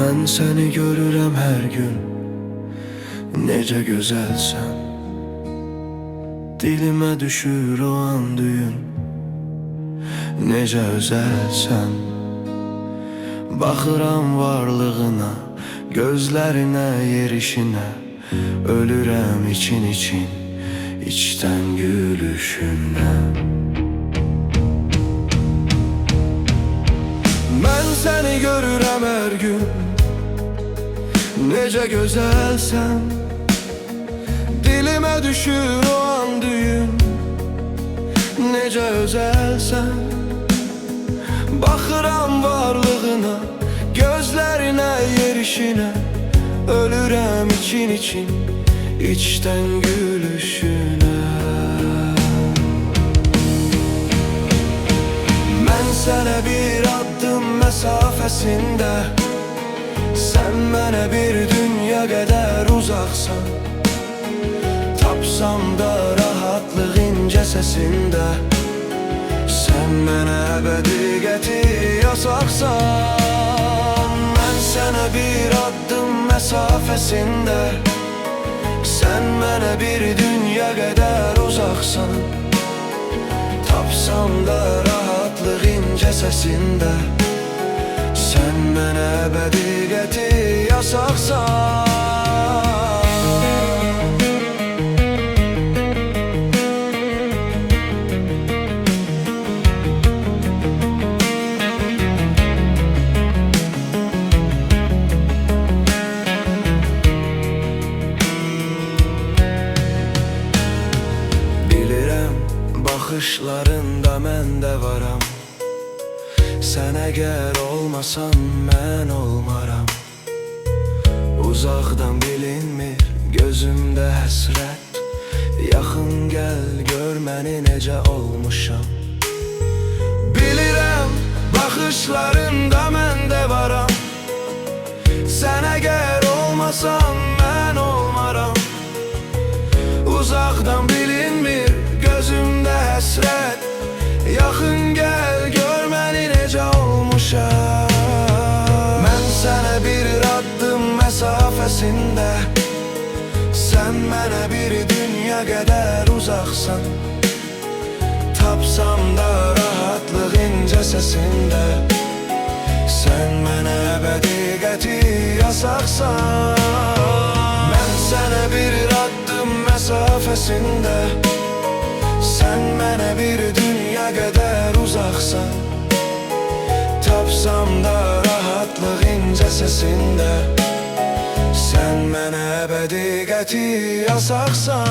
Mən səni görürəm hər gün, necə gözəlsən. Dilimə düşür o an düyün, necə özəlsən. Baxıram varlığına, gözlərinə, yerişinə, ölürəm için-için, içdən gülüşünə. Mən səni görürəm hər gün, necə gözəlsən. Dilimə düşür o an düyün, necə özəlsən. Baxıram varlığına, gözlərinə, yerişinə, ölürəm için-için, içdən gülüşünə. Mən sənə bir addım məsafəsində, sən mənə bir dünya qədər uzaqsan. Tapsam da rahatlıq incə səsində, sən mənə əbədi yasaqsan. Mən sənə bir addım məsafəsində, sən mənə bir dünya qədər uzaqsan. Tapsam da rahatlıq incə səsində, sən mənə əbədi yasaqsan. Baxışlarında mən də varam, sən əgər olmasan mən olmaram. Uzaqdan bilinmir gözümdə həsrət, yaxın gəl gör məni necə olmuşam. Bilirəm baxışlarında mən də varam, sən əgər olmasan mən olmaram. Uzaqdan bilinmir gözümdə həsrət, yaxın gəl gör məni necə olmuşam. Mən sənə bir addım məsafəsində, sən mənə bir dünya qədər uzaqsan. Tapsam da rahatlıq incə səsində, sən mənə əbədi yasaqsan. Mən sənə bir addım məsafəsində, sən mənə bir dünya qədər uzaqsan. Tapsam da rahatlıq incə səsində, sən mənə əbədi yasaqsan.